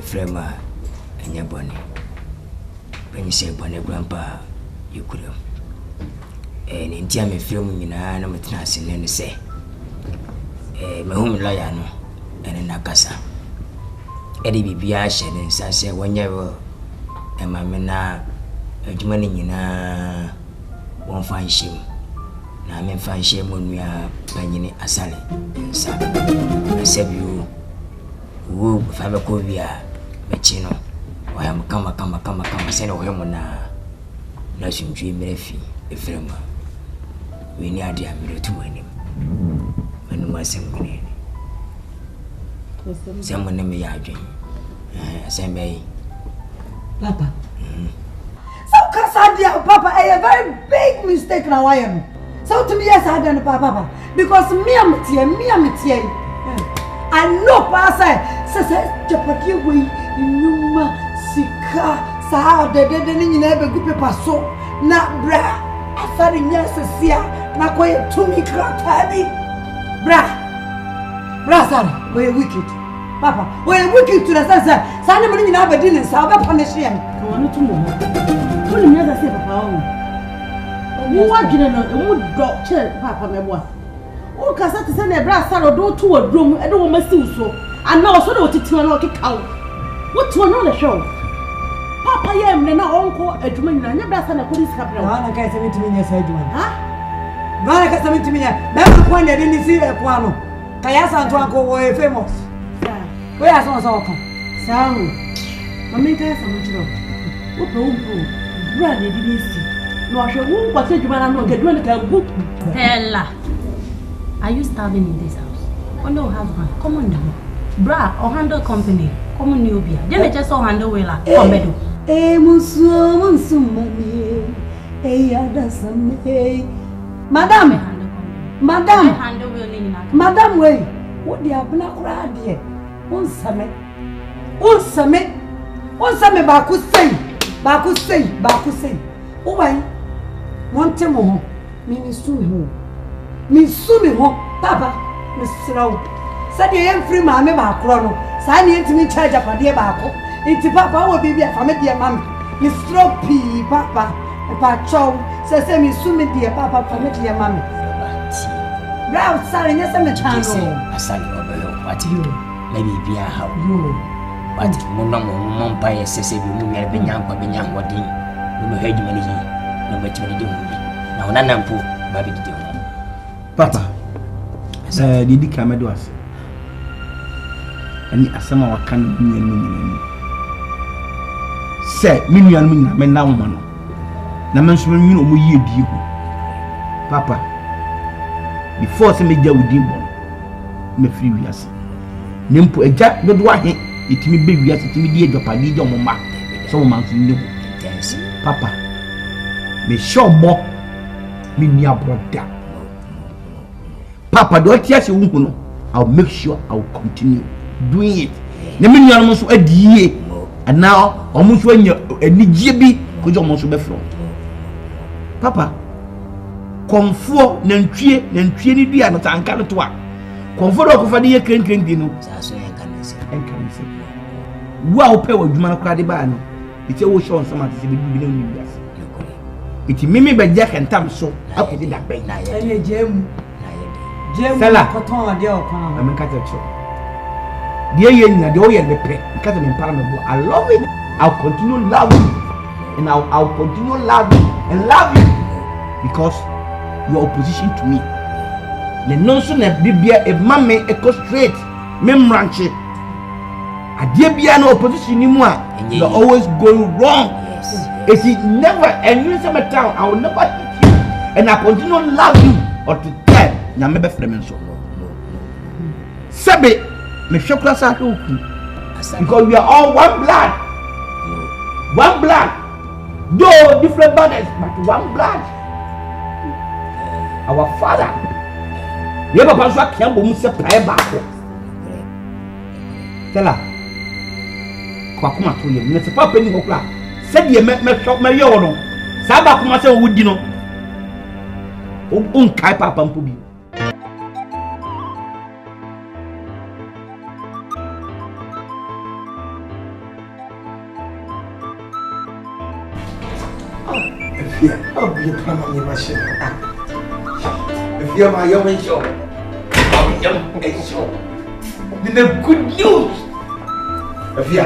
frema anya boni. When you say boni grandpa, you could have. And in time me fremu nyina na metena asene ne say. Me home lawyer no ene nakasa. Edi bibia hye ne nsa se wonyewo e ma me na adwuma ne nyina won fa nhye na me fa nhye mo nua panyine asale nsa asabio wo fa me ko bia me chi no wa ya kama se ne wo mo na sunjui mrefi e frema we ni ade amre tu anim manu asengune Someone name me adwin. Asembe. Papa. So Casadia, Papa, a very big mistake now I am. So to me, yes, I done Papa. Because me am here. I know Pasa says Japati we Numa Sika Sa de never good paper so na bra. I thought in yes, na quite to me crack bra. Brother, we're wicked. Papa, we're wicked to the sense. Sunday morning, I have a dinner, so I'll punish him. I want to know. What do you say, Papa? You want to know, would doctor, Papa, my boy. Oh, Cassette send a brass saddle door to a room, I don't want to so. And now, so to tell you, cow. What to another show? Papa, I am now uncle, a woman, and never send a police captain. I can't send it to me, yes, I do. Huh? But I can't send it to me. That's when I didn't see a piano. Kayasa Antoine were famous. Where are some soccer? Sound. Mamma Kayasa Mucho. Brother didn't see. No, I shall won't watch you when I don't get one book. Hella. Are you starving in this house? Oh no, husband. Come on down. Bra or handle company. Come on, Nubia. Then just saw handle willa. Come bedo. Monsu, mommy. Madame. Madam, way. What the abna crowd here? One summit. Baku say. Oh, why? One time more. Me sumi home. Papa, Mr. Rowe. Said you ain't free, mamma, Macrono. Sign into me charge up a dear Baco. Into Papa will be a family, dear mammy. Mr. P. Papa, a pacho. Says, me sumi, dear Papa, family, dear mammy. Brown sorry, yes, I'm a child. I saw you over here. What you? Maybe be a how you. But Mumpa says, if you have been young, but been young, what did you heard many? No, but you do. Now, none poor, baby, did you? Papa, did you come to us? And some of our can say, million men now, man. Naman swimming, you be Papa. Before some media would dim me free years. Nimpo a jack, but why it may be yes, it may be a AgyaPa De3 Nti. So, man, you know, Papa, me show more me near brother. Papa, don't yes, you won't. I'll make sure I'll continue doing it. The many almost a year, and now almost when you're a Nijibi, could almost be from Papa. Comfort Nantrie ni dia no tankalo to a comfort ko fa de ye krenkrenki no sa so en kan se wa o pe wadwuma no kwa de ba no ite wo show nsama te se be bi na ni bias iti mimi be je kentam so akodi da ben na ye jemu koton ade o kan am ka te cho de ye nyina de o ye le pe ka te me para me bo I love it. I'll continue loving and I'll continue loving and love you because your opposition to me. The nonsense of Bibia, a mammy, a straight, memranche. A dear piano opposition anymore. You're always going wrong. If it never, and you summer town, I will never hit you. And I continue to love you or to tell. Now, maybe Flemenso. Sabe, me chocolates are because we are all one blood. One blood. Though different bodies, but one blood. Our father, you ever pass what Campbell Musa pay back? Tell her, Quakuma to you, Mr. Papa in Hokla. Said you met me shop my yono. Sabakuma say, would you know? Oh, Kai Papa Pubi. the plan on your machine. If you're my young show, I'm young and show. The good news. If you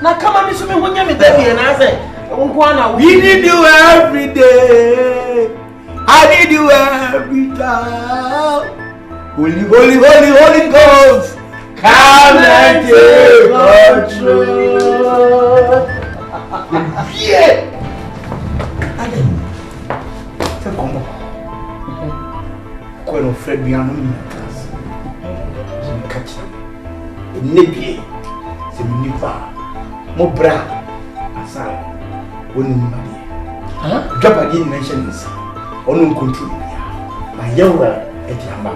now come on, Miss Me, when you're there, and I say, we need you every day. I need you every time. Holy, holy, holy, holy Ghost, come and take control. Yeah. Quando Fred Biano me atrás, me catch. Nebie, se me nipa, mo bra, asai, onu mbadi. Drop again mention this. Onu control. My yawa etiamba.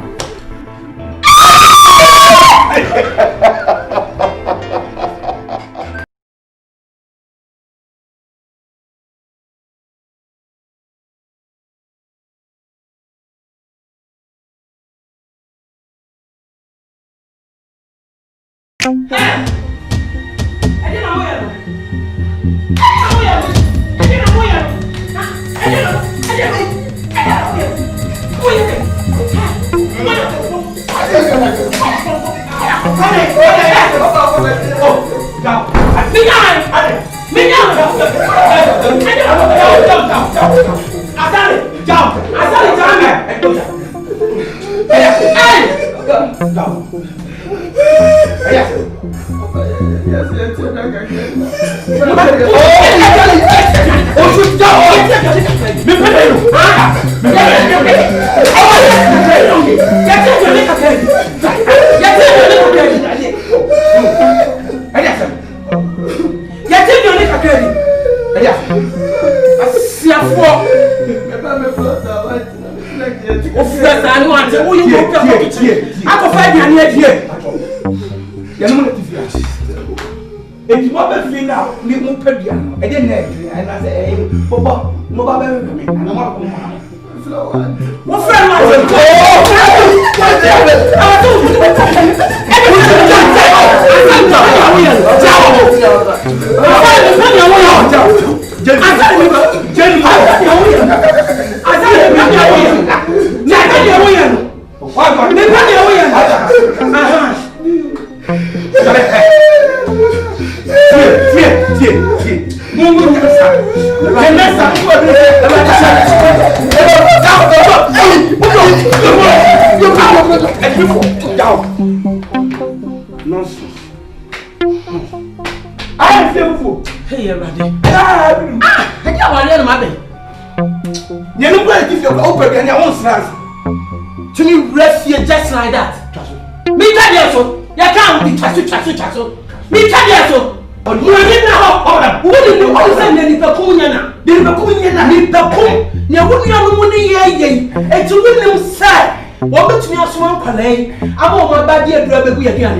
I'm on my body and grab a good again.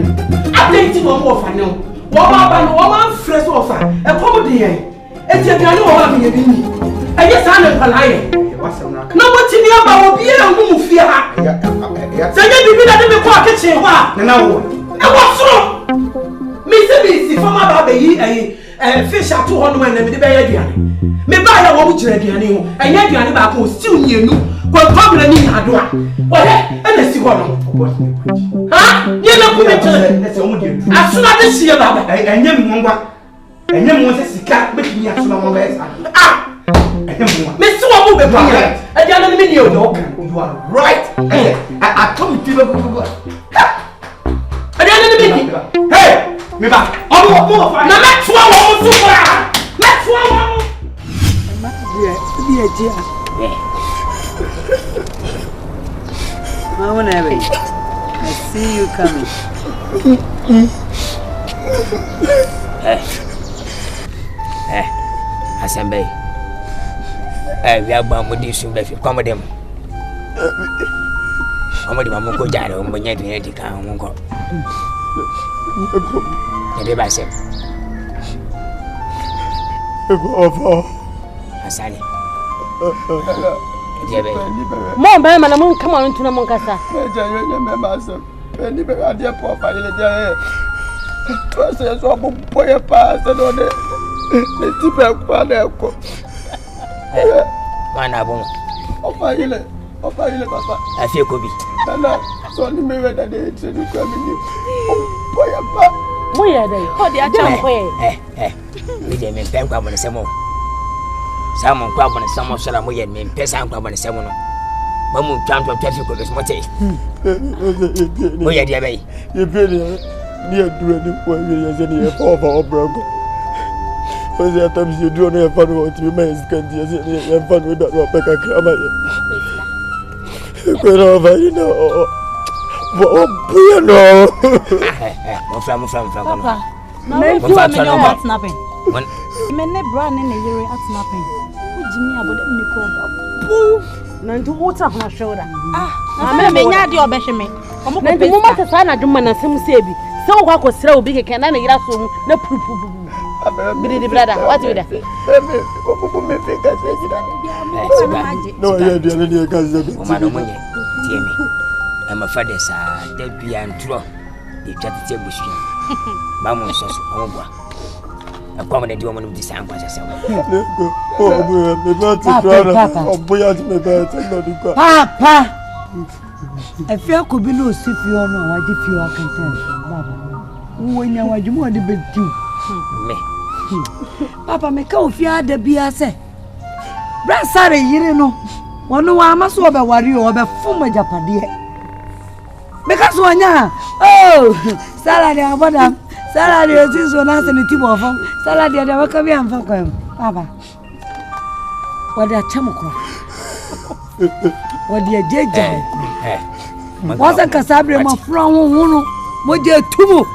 I'm dating one more for now. One fresh offer, a comedy. And you know what I'm doing. And yes, I'm a lie. No, what's in your about beer and move here? So you be that in the pocket, say, what? Now what's wrong? Missy, from my baby, a fish at 200 and the baby. Me buy a woman to Radiani, and yet you are about still near you. Well, probably need a door. What? And let's see what. Huh? You're not going to as soon as I see about it. And you want to cat making me as soon as ah, Mr. Wabu, and the other video, you are right. I told you, and the other video. Hey, me back. Oh, now let's one. Let's one. Mama Neve, I see you coming. Asante. We are bound with this in the come with them. I'm with my uncle Jaro, when you're doing it, I won't go. The baby said, Asani. Mom, I'm going to come on to the Moncasa. I say so boy pass and on it. The tip quadro. Man abon. Papa. I feel could be. So the mirror that they said you come in. Boy pa. Where are they? Oh, they are down. We didn't pay crab on the same. Someone crab on the summer shall I mean peasant crab on the same. Mamu trying to traffic with this motive. Where are they? You really near doing it when you are any of our broken. For the times you do not have fun with you, may have fun with that Rebecca Kramer. You know. Oh, no. From. Papa. No, snapping. When men brand in a year at snapping. Jimmy about the Nicole. None to water on my shoulder. I may not your best me. Then the moment the sign of Duman and some sabi. So what was so big a can I get us no proof. Billy brother, what do you say? No, you're cousin. I'm a father, sir. They be and draw. They try to take bush. Mamma says, oh, a prominent woman of the sound was herself. Papa, I feel could be no if you know what if you are content, Baba. When you want you want to be too. Papa, make out if you had the beer, say. Brass, sorry, you know. One no, I must over worry or be full of Japan. Because one, oh, salad, madam, salad is one as in the tip of them, salad, they never come here and fuck him, Papa. What they are chamuco? What they are jay? Was a Casabria from one, what they are two?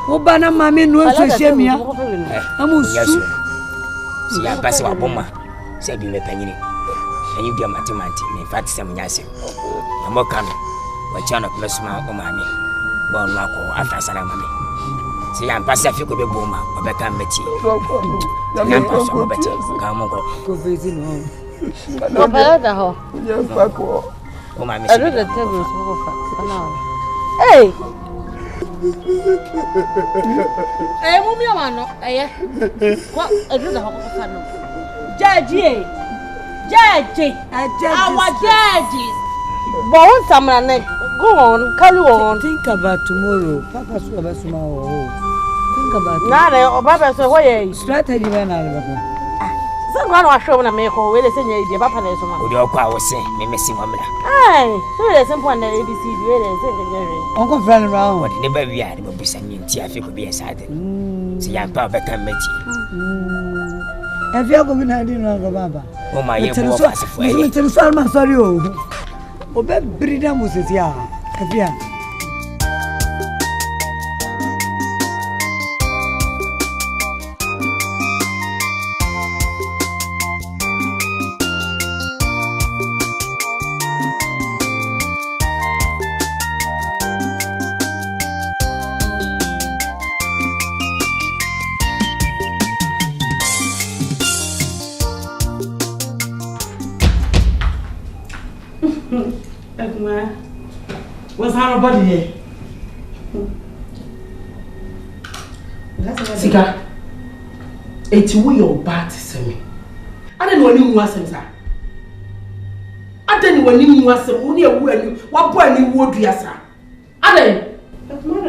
Obana, mammy, no, so shame me. I'm see, I pass our bomber, said you may penny. And you be a mathematics, in fact, some yassing. I'm more coming. What channel plus my mammy? Bon, Marco, after Salamami. See, I'm Pacific with a boomer, or better Betty. I'm possible better. Come on, go visit home. No better, ho. Yes, Paco. Oh, my I read the tables hey! Hey, Mummy, what? I do the whole Judge, our judges. Bon, someone. Go on, carry on. Think about tomorrow. Papa's over tomorrow. Think about it. Now, Papa, so why strategy when I look. Some one was showing a make where they say your papa is one. Would your power say, me missing one? Aye, so there's some one that ABC really. Uncle friend around. What never we had, but be sending tea, I think would be a side. See, I'm Papa can meet you. Have you ever been hiding on the Baba? Oh, my young Salman, sorry. Oh, bed breeder was it, yeah. What's our body here? Sika, it's we your bad semi. I don't know any more sense. I don't know any more sense. Only a word. What boy any word we are. I don't know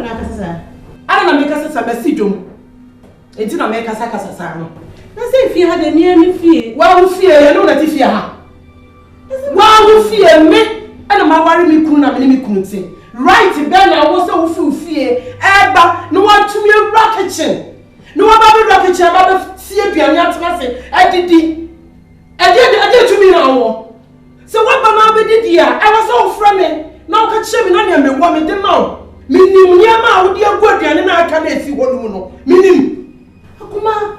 make us a message. It didn't make us a casa. I say if you had a near me fear, why would fear? I know that if you have. Why would fear me? And my worry me couldn't say. Right then I was so full fear. Eba, no one to me a rocket. No one about rocket, about see a piano say, I did to me now. So what Mama did here? I was so friendly. Now can show me none of me woman the mouth. Minim near my would you go and I can't see one woman. Minim. Akuma.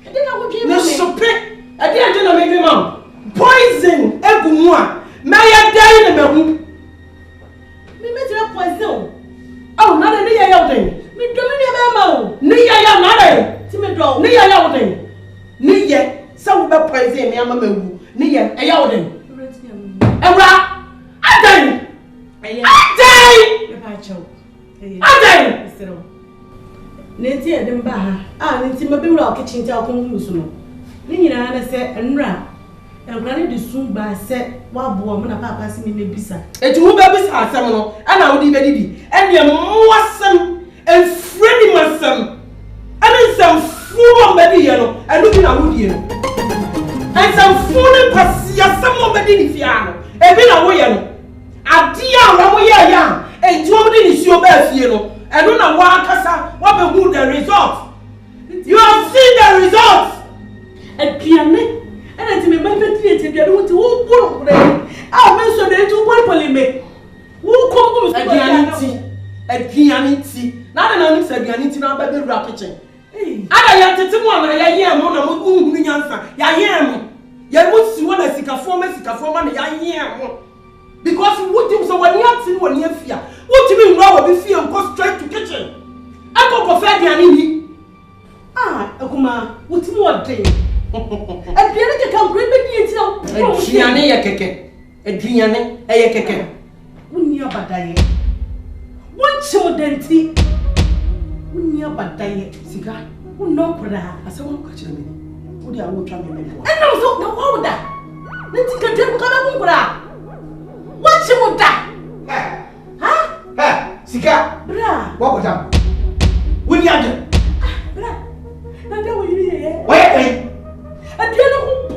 I didn't want you to so pick. I didn't make him out. Poison, Egumwa. May I die in the bedroom? Me met your poison. Oh, not a near yelling. Me dominate mamma. Near young mother. Timidor, near yelling. Near some poison, Yamamu. Near a yelling. And I die. I die. Nti e dem ba ha. Ah, nti mabewura o kitchen ti akongu so no. Ni nyina na se enra. Enra de sun ba se wa bo mo na papa se me mebisa. Eti wo ba bisa asem no, ana wo di bedidi. Ene mo asem, enfredi masem. Ani sem fu bedi ye no, enu bi na wo die no. En sem fu ne pasi asem bedi ni fia no. Ebi na wo ye no. Ade a wo ye ya, enti wo de ni suo ba fie no. Enu na wa akasa, wa be hu the result. You have seen the result. Aduane ana ti me ba fetri aduane wo ti wo buru kure. Ah me so de tu buru polime. Wo kom aduane ti. Na na ni se aduane ti na ba be wura kitchen. Ada ya tete mo na ya ye mo na mo hunu nyansa. Ya ye mo. Ya mo si wona sikafo ma na ya ye mo. Because what you so when you are seen when you fear. What you mean now be fear and go straight to kitchen. I go for fair aduane. Ah, akuma, what you want dey? Aduane ke kan grebe di enti na. Aduane ye keke. Aduane ye keke. Wonni abadaye. Wonche modenti. Wonni abadaye. Sika. Wonno kura. Asem ko kire me. Wo di awo twa me bo. Enna so na wo da. Nti ka dem ka na kura. Wonche moda. Ha? Sika. Bra. Wo ko jam. Wonni ade. Bra. Na de wo yiri ye. Wo ye kai. Aduane ko bu.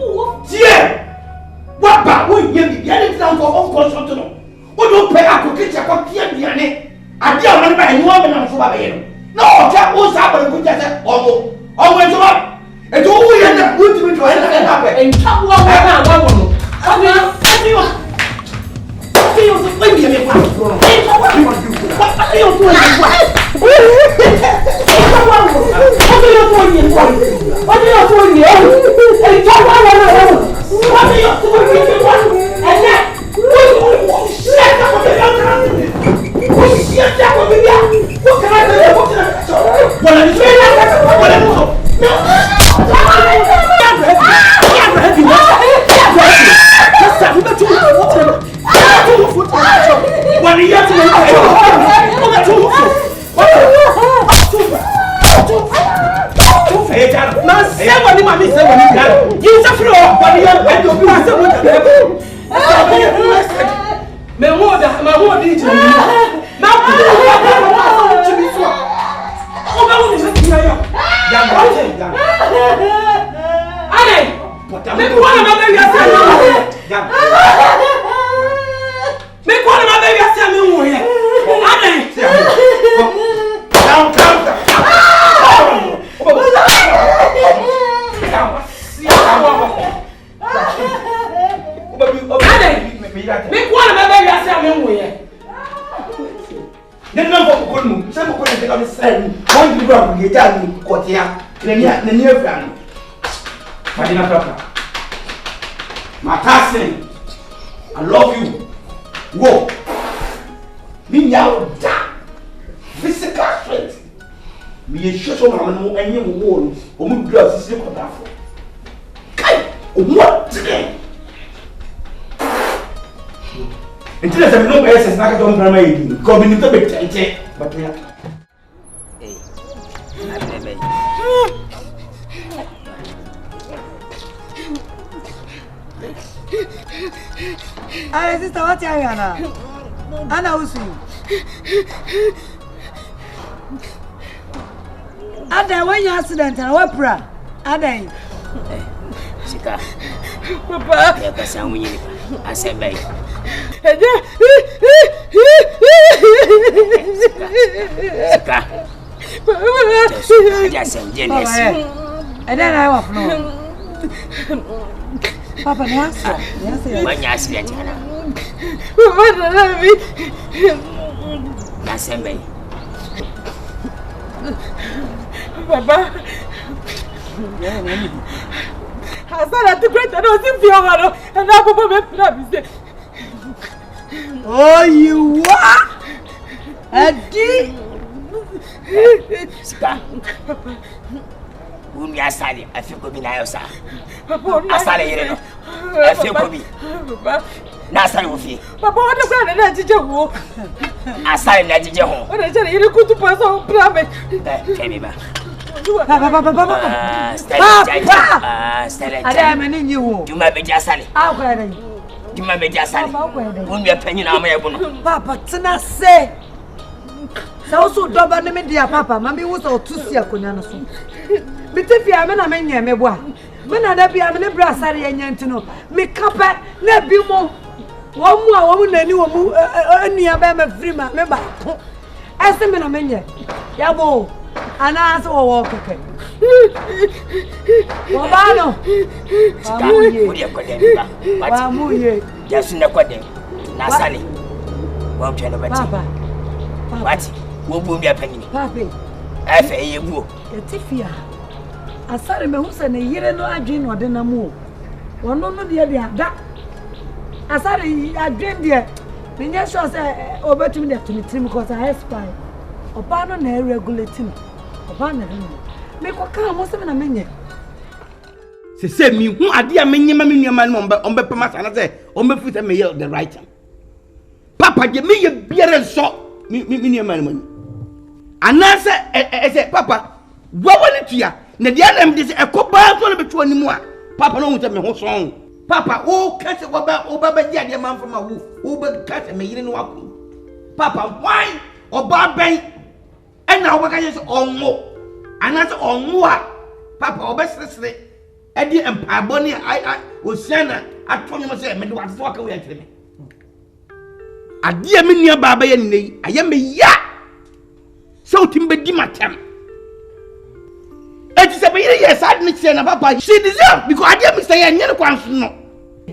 Tie. Wa ba wo ye bi ya ni tran ko on consult no. Wo do pe akokete ko pia aduane. Ade a won ba eni wo be na so ba be ye no. No, ja o sa ba ko ja se omo. Omo ejo ba. Ejo wo ye na wo ti mi to he na ka pe. Enka wo na wa wo no. Abi yo. Abi yo so pe mi me kwa. Enka wo. Abi yo so na kwa. Enka wo. Abi yo so ni kwa. Abi yo so ni. Enka wo na. Abi yo so ni kwa. Ene. Wo shit ka ko be ya. Wo shit ka ko be ya. Wo ka na be ko na. Wala ni wala ni so. I love you. Go. Me now da. Physical strength. Me show so mama no enye wo wo. O mu dua sisi ko da fo. Kai, o mo tire. Until I no SS na ka don drama yi. Ko bi ni to be tente. But ya. Hey, sister, what are you Anna? Anna, who's you? Ada, when you accident, what pra? Ada. Sika. Papa. Ya kasa munyi asembe. Sika. Ya semje nesi. Ada na wa flo. Papa, yes. Banyak accident kana. Asembe. Papa. Asante to great and was in Fiona and now Papa me say. Oh, you what? Adi. Sika. Umi asali afiko bi na yosa. Asali yire no. Afiko bi. na asare wo fie papa what the na jije wo asare na jije ho o de jere yiri kutu paso bra me kemi ba papa stella ada me ni wo juma be jasale akwa de juma be jasale won ya panyi na amaye bu no papa tena se sa so doba ne me dia papa mami wo so tusi akonya no so bitefia me na me nya me bo a me na da bia me ne bra sare nya ntino me kapa na bi mo wo mu a wo mu nani wo mu anua ba ma free ma me ba ko ese me na me nya ya bo ana so wo keke wo ba no wo dia ko den ba wa mu ye jesu ne ko den na sale wo twa no bati papa what wo bu ndia panyi papa efe ye buo etifia asare me hu se ne yire no adwen no de na mu wono no de ada asare adwen de me nya sure se obetum de tumi because I spy oba no na regulating oba na no me ko ka mo se me na menye se mi hu ade a menye ma me nuama no ombe pema sana se ombe fu se me ye the right time papa je me ye biere so mi nuama no anase se papa wawani tua na dia na me se ekoba so na betu ani mu a papa no hu se me ho so papa o ka se oba ba dia de man from a wo ba ka se me yire no akọ papa why oba ben e na oba ka se onwo anase onwo a papa oba sresre e di empabo ne o siana atonyo se me de wa so ka we akire me ade a me nua baba ye nei aye me ya so timbe di matem e ti se be yire yes ad ni se na papa she deserve because ade me say ye nyene kwanso no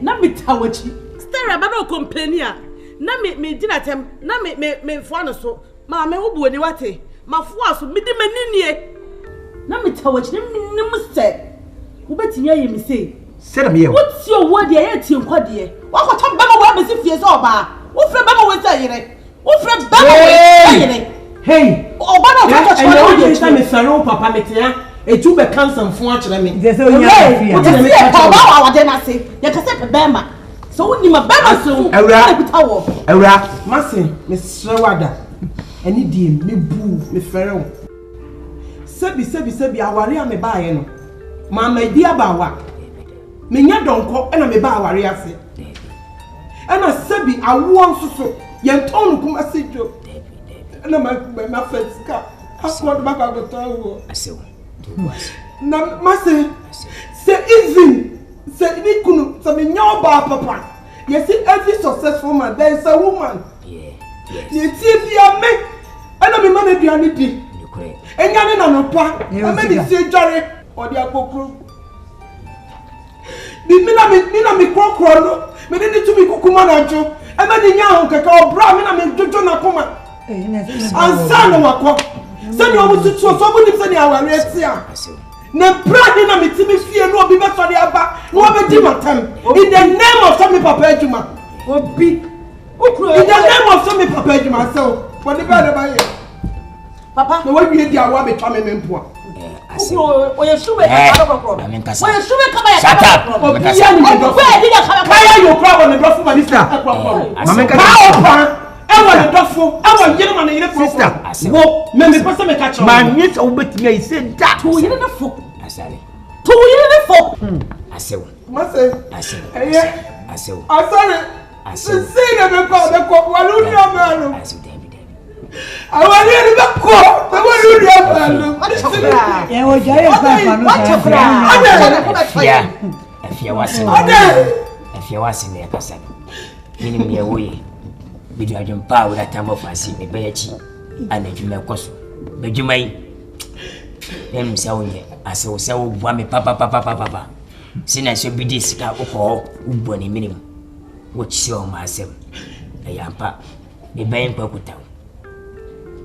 na metawachi stare ba no complain a na me dina tem na me fo no so ma me wo buoni wate ma fo aso me di maninie na metawachi ni mu se wo betimi aye me sei se me ye what your word ye tie nkwade wa ko tom ba ma wo be si fie so oba wo fre ba ma wo se yire wo fre ba ma wo se yire hey oba no ka to e no dey say me fere papa me tia etu be cancer fun a kire me je se onya afia oba wa wade na se ye ka se pe ba ma so woni ma ba ma so ewra masin me sere wada eni die me bu me fere wo sebi aware a me ba ye no mama di abawa me nya donko e na me ba aware ase e na sebi awo nsoso ye ntonu kuma sejo e na ma feska akwa ba ka go tawo asewo na masin se even se ni kunu se me nya oba papa you see every successful man there is a woman yes you see bia me ana me man aduane di enya ne na no pa ama ni se jare odi akokuru mi na mi kokoro no me ni tumi kukuma na jo ama ni nya ho kaka obra me na me jojo na koma ansa no wakọ se ni omu tutu so bu ni se ni aware atia na brand na me timi fie no obi be so de aba no obi di matam in the name of some papa ejuma obi okro in the name of some papa ejuma so what the bad about papa no we di awa be twa me mpo okro oye sube ka ba okro oye sube ka ba ya shut up obi ya ni do di ya ka ba kaya yo problem the drop minister mama ka ewa the drop ewa yiri man yiri sister wo me pese me ka cho man nit obetimi ai say that to yiri na fo asare to yiri na fo asewo mase asewo asewo asare asewo say na me ko walu ni amalo asewo debi awani ni be ko walu ni amalo ye wo jaye papa no afia wase ne kasa mini me woye bidu adwempa wo datambo fasi me beyachi anadwuma koso bedwumai em sawonye asewo sawo bua me papa sina so bidi sika okọ ubọ ni minim wo chisi o ma asem ayampa me bayin kwakuta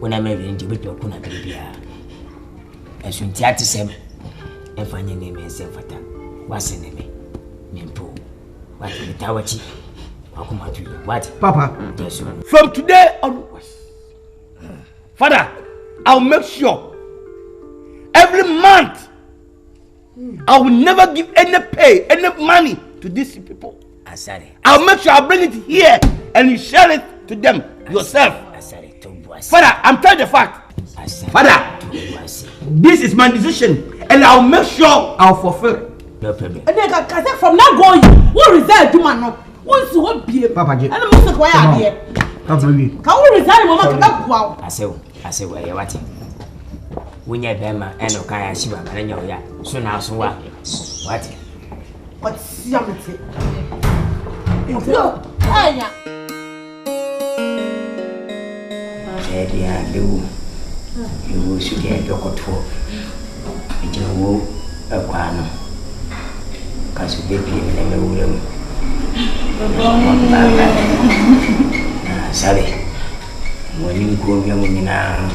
wona me rendi beto kuna bibia esunti atisem efanye ne me se fata wase ne me mempo wa tawachi what papa yes, from today onwards father I'll make sure every month I will never give any pay any money to these people I'll make sure I bring it here and you share it to them yourself. Father, I'm telling the fact. Father, this is my decision and I'll make sure I'll fulfill it. No problem. And then from now going, what result do man know? What's what be? Papa, and I'm not going to be. Papa, can we resign? Mama, wow. I say, where you what? When you're Bema and Okaya Shiba, and you're so now, so what? What's your mistake? You should get your control. And you will a quano. Because you baby in the room. Sorry. When you go young now,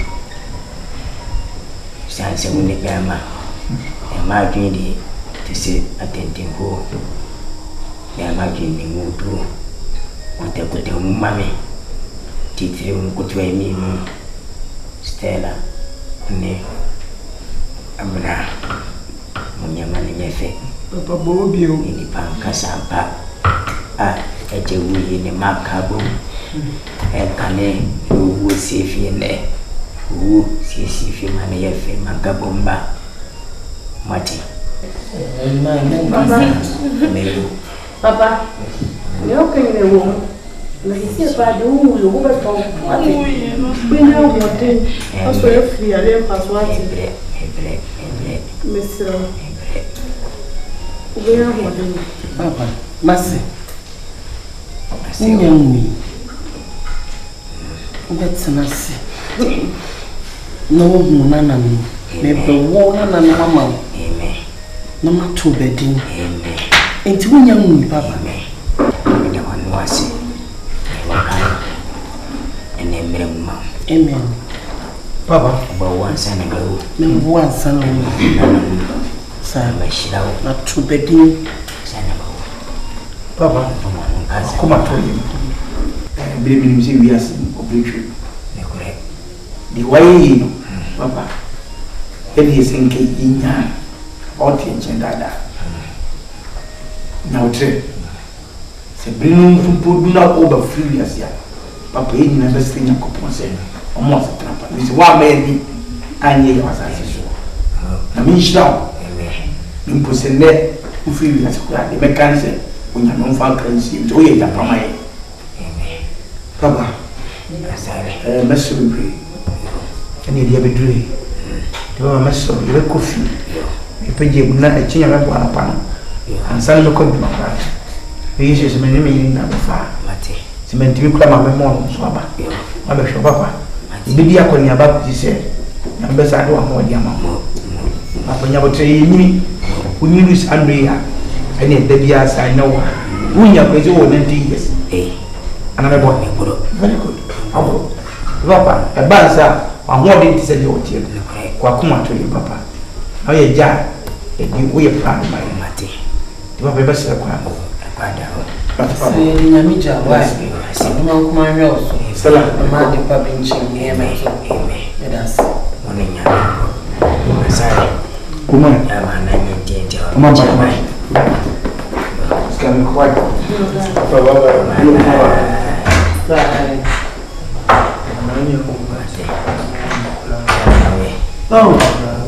Sans a winning Bama, and my dream to sit attending go. They are my dreaming move too. What they could tell Mammy. Titi could weigh me. Stella, ne, Abra, Munyamani Nefe, Papa Bobio, in the Pancasampa, a Jewy in the Macabu, and Cane, who would see if in there, who sees if you money a fame, Macabumba, Mati. Papa, you're going to woman. But you see, if I do, you go back home. We know what it is. Also, if we are there, pass what it is. Mr. We are what it is. Papa, Massy. Me. That's Massy. No, Nana, maybe one and mamma. No matter two bedding. Into young Papa. The one was it. And then Amen. Papa, about 1 son ago, Number one son, my shadow, not two bedding. Papa, come and tell you. Baby, you see, we are obligatory. The way, Papa, and he's in Kenya, or teaching that. Now, bring from not over 3 years here. Papa, you never seen a couple saying, almost a trap. This is what made me, and ye was as usual. I mean, down. You put a net, who feel as the mechanism when you don't find currency to eat up from my Papa, Mess will pray. And you'll be doing. You are a mess of your coffee. You pay you not a change of 1 pound. And some of the we use many number 5. Cement to come up with more swabber. I'm sure Papa. Maybe I couldn't have up, he said. Number I don't want your mamma. Papa, you would say me. When you lose Andrea, I need the years I know. When you are crazy old 90 years. Another boy, very good. Papa, a banza, I'm more than to say your dear. Quakuma to you, Papa. How you jar, and you will plan by Mati. You have a best requirement. Namija, why? I'm on my house. Stella, I'm at the pub in Chimney. That's one in your sorry. Come on, Come on, it's coming quite.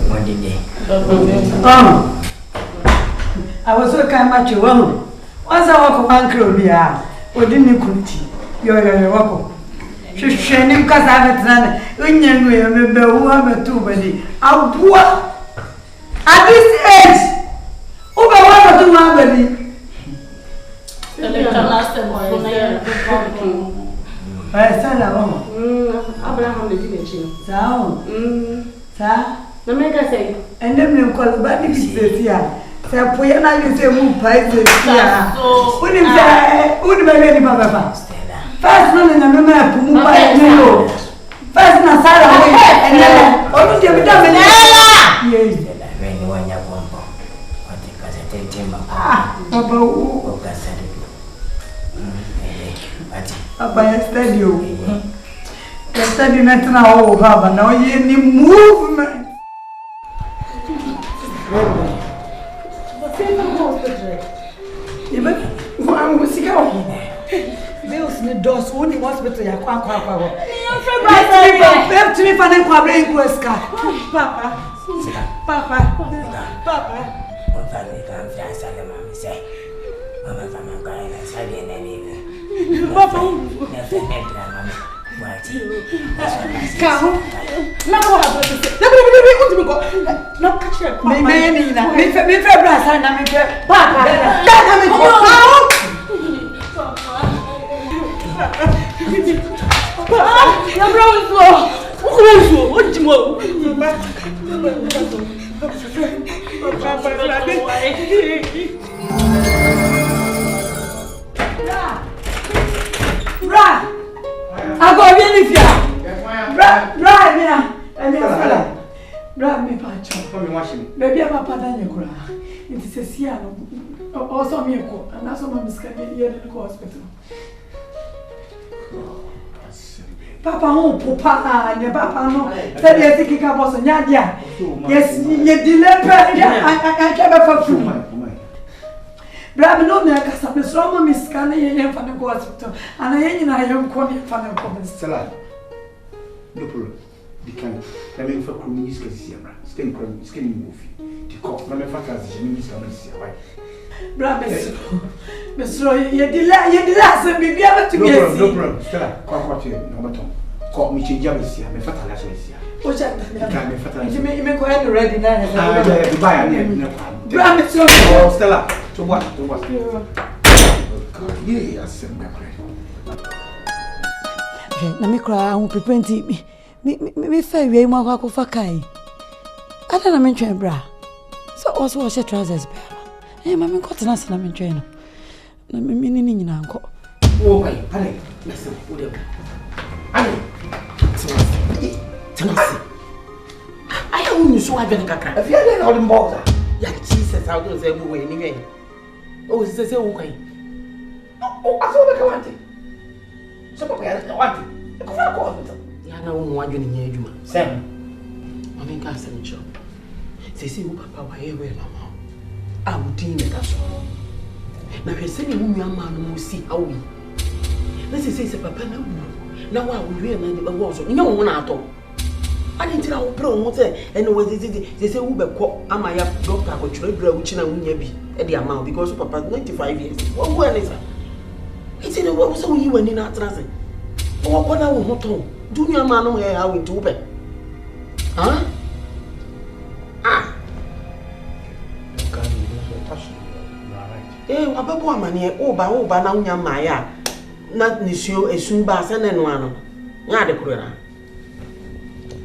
One day. I was so kind of you. Once I walk on Uncle Bia, or didn't you? You're welcome. She's training because I haven't done it. When you remember who I'm a two buddy, I'll do at this age. Over 1 or 2 buddy. I said, Abraham didn't you? Sound. Sir? The maker say, And then you call the body here. Say, Poyana, you say, who pies the here. Wouldn't say, wouldn't any papa. First, no, and I'm not to move by you. First, not Sarah, and then, or don't you be done? Yes, Papa, Papa, study you. Study not now, Papa, now you need movement. me doors only hospital ya kwa. I'm February. Babe to me fan kwa brain Papa. Papa. I go really far. Bra, me pacho. Come and wash me. Baby, I'm a partner. It is a Siano. Also, me, and that's what I'm scared here in the hospital. Papa, oh, Papa, and your Papa, no. Tell you, I think I was a Nadia. Yes, you deliver. I came for food. Bravo, no, me, I can't be strong. Miss Canny, and from the hospital, and I ain't I calling from the province. Stella, no problem. You can. I mean, for criminals, can see a skin movie. The cock, my father's enemies come and see a wife. Bravo, Miss Roy, you delay, and be able to be no problem. Stella, quite no matter. Call me Jamesia, my father has Messia. Which I can't be fatal. You make me go ahead already now. Goodbye, no problem. Bravo, oh, Stella, to what? Yeah, I said, my friend. Let me cry, I won't prevent me. Me fair way more wako for kai. I don't mention bra. So also wash your trousers bear. Eh, mamma got an answer I'm trainer. No meaning in uncle. Oh my, honey, listen, whatever. Honey, I don't know so I've been a crack. If you're getting all the balls, yeah, Jesus, I don't say who anyway. Oh, it's the same way. Oh, I saw the county. Somebody has no one. The court. I don't want you in your human. Sam, I mean, can't send you. Say, who Papa, why you wear Mamma? I would deem it as all. Now, you're saying, whom your man will see how we. Let's say, Papa, no. Now, I will really no one at all. I didn't know how to and what they say, Uber call, am I up doctor, which will grow which I will be at the amount because Papa 95 years. What is it? It's in a world so you went in our transit. Oh, what I will not know. Do your man know how we do it? Huh? Ah. Eh, what about one money? Oh, by now, your Maya. Not Monsieur, a soon bass and then one. Not the Cura.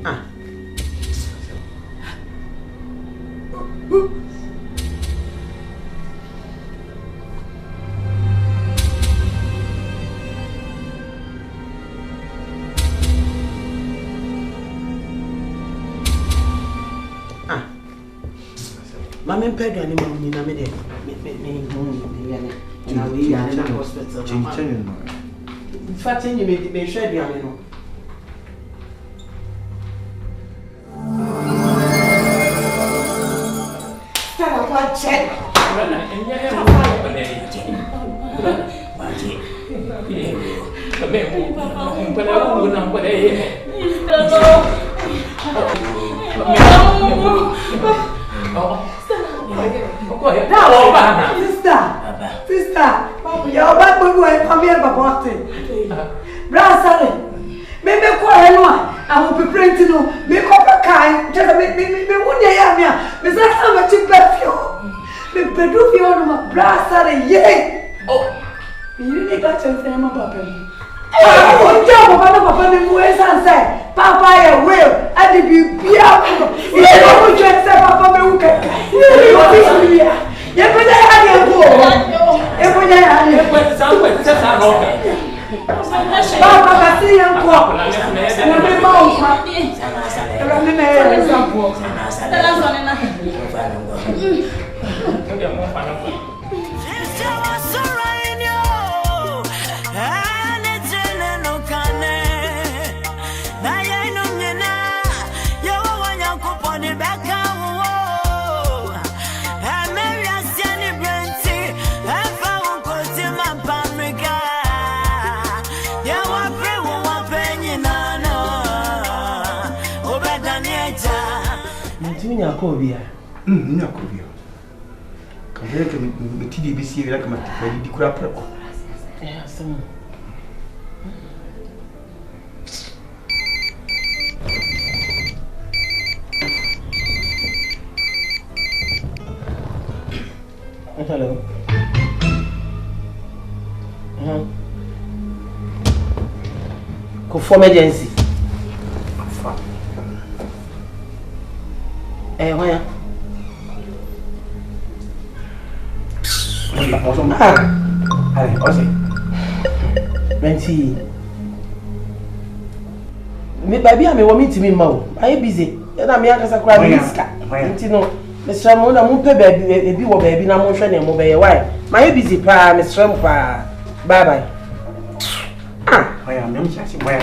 Ah. Mamma Pedro and Mamma in a minute. Now we are in a hospital. Fatting you may share the animal. Sister, your back will come here about it. Brother, maybe I will be printing you. Make up a kind, just make me one day. Miss how much you perfume. Me bedroom you on my brother, yay. Oh, you need that to say, my papa. Oh, job of Papa in West and say, Papa, I will. I did be beautiful. You know, just say, Papa, you can. You put that on your board. You put that on your board. Papa, I see you walk. Minya Kobia. Minya Kobia. Come here, come TDBC, like my the crap. Yeah, some. Hello. For emergency. Where? Me baby, I want me to be more. I busy. And I'm here because I cried. Mr. Mona, baby, baby, na mo shane mo be why? My busy pa, Mr. Mpa. Bye bye. Why am I saying where?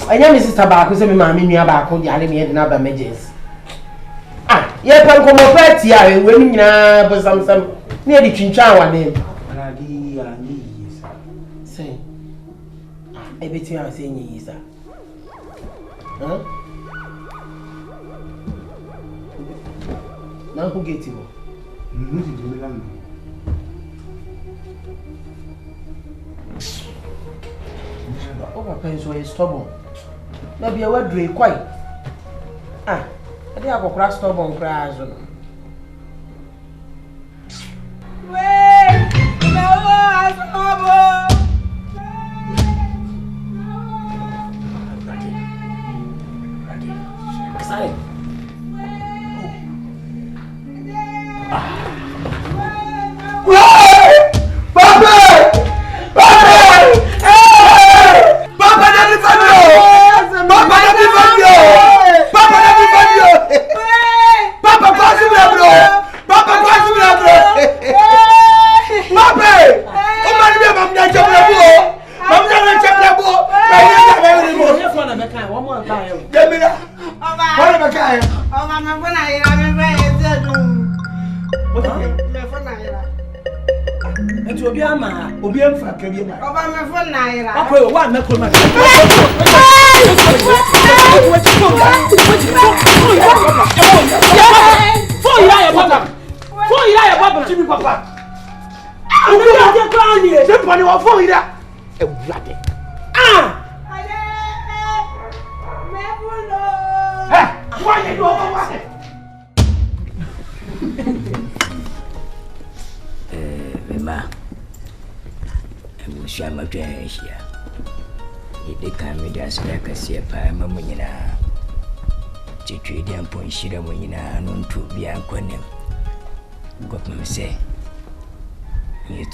I am Mrs. Tabacco, say me mammy nua ba ko di ale me de na ba emergency. Ye pan ko mo party a we ni nyina bo sam ne di twintwan wa ne. Aladi ani yisa. Say. E beti am say nyi yisa. Now who get you? Oh, my parents were stubborn. Maybe I would drink quite. I think I will crash stubborn crash. Wait! No, I'm Sorry.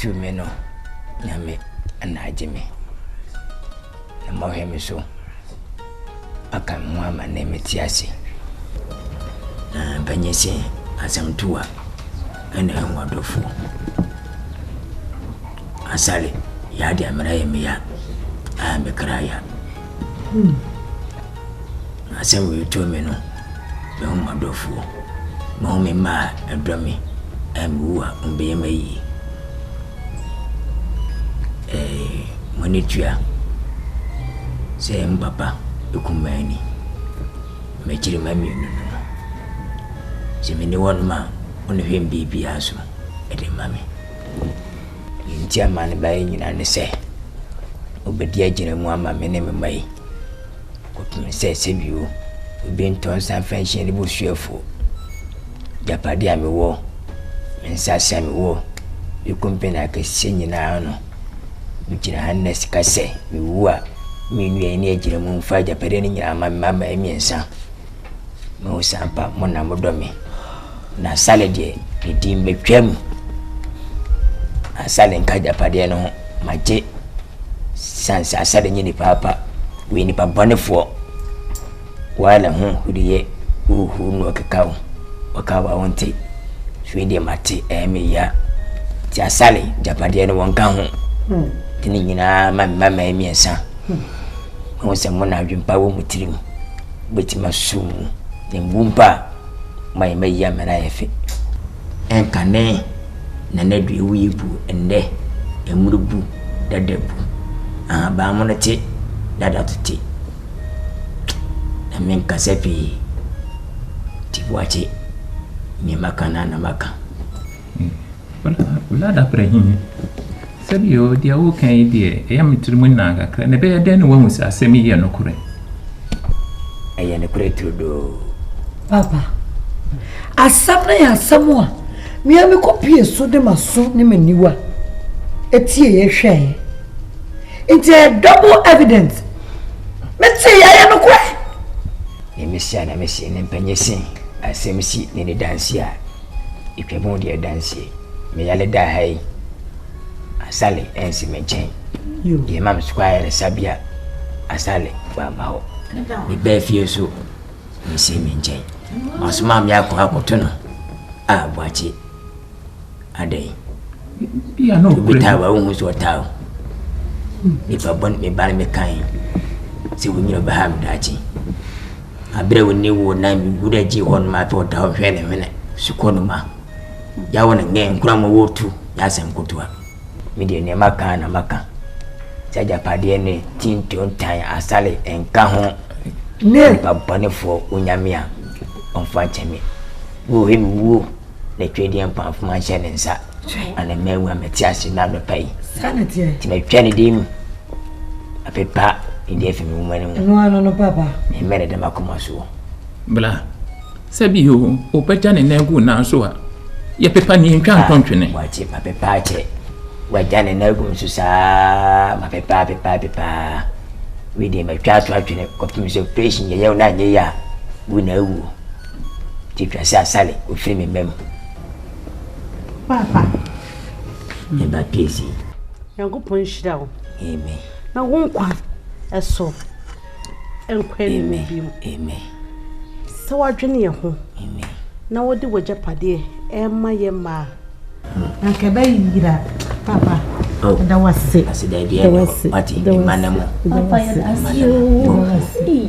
You me no, Yame and Najime. The more him so. Akan my name is Tiasi. Banyesi, as I'm tua, and I'm wonderful. Asali, Yadi Amraya, I am a crier. As I will to me no, young wonderful. Mommy ma and drummy, and woo and be me. Monitua say papa ekumani mechiri mami no se me ne won ma on hwem bibi aso e de mami ntia man ba nyina ne se obedi agire mu ama me ne me mai ko tumi se biu obi nton san fanhye ne busuafo japade ame wo mensasa me wo ikumpena ka se nyina no Mijina Hannes Kase, Miwa, Minu ni ejire mu mfa japade ni nyina mama emiensa. Me sampa mona modomi. Na sale de di metwam. Asale nka japade no maje. Sansa asale nyini papa, we ni pabonefo. Wala huriye uhu no kekao. Wakawa wonte. Shwede mate emiya. Ti asale japade no wonka ho. Tini nyina mama emiensa. Mo se mo na dwumpa wo mutirim. Betima su ne mbumpa mai mai ya mena yefe. Enkane na nadu ewibu ende emurubu dadabu. Ba mo nete dadatuti. Na men kasepi Tibuachi, me makana na maka. Wala da prehin. Sabi yo dia wo kan ide e am trimu na kakra na be den wo hu sa asemi ye no kure. Aya ne kure trudo. Papa. Asapna ya samwa. Mi ami kopie so de maso ne maniwa. Etie ye hwe. It's a double evidence. Metse ya no kure. Emisia na mesi ne mpanyesi. Asemisi ne dansi a. Ikwebon de dansi. Me yale da hai. Asale ensi menchen. Ye mam square sabia. Asale ba maho. Ni be fie so. Ni se menchen. Masuma mi akọ akoto no. Ah boachi. Adai. Bia no kure. Bitawa wo so tawo. Ifa bon me ban me kan. Se wo nyiro ba ha mdachi. Abre wo ni wo na mi guda ji hon ma to ta hwe ne mene. Sukono ma. Ya wona nge nkura mo wotu ya sem kutua. Mi de ne maka na maka. AgyaPa De ne tinto ntan asale enka ho. Ne pa bonefo onyamia. Onfa chemi. Wo hemi wo le twedi empa afuma hye ne nsa. Ana mewa metiase na do pai. Sanity. Ti me twa ne dim. Apepa inde femi wo mane mu. No papa. Me mere de makoma so. Bla. Sabi yo o peja ne nagu na so a. Ye pepa ni ntwa ntontwene. Wachi papepa che. Wajane nagu susa mapepa. We de me twa to atwene kopim so operation ye na nye ya. Wu na wu. Ti twa sa sale o firi me mem. Papa. E ba pesi. Yankopon hyira wo. Amen. Na wo nkwa eso. Enkwa ni bi mu. Amen. Sa wadwene ye ho. Amen. Na wodi wagyaPa De ema ye ma. Na keba yira papa. Da wase. Asida dia mati manamo. Papa ya asio.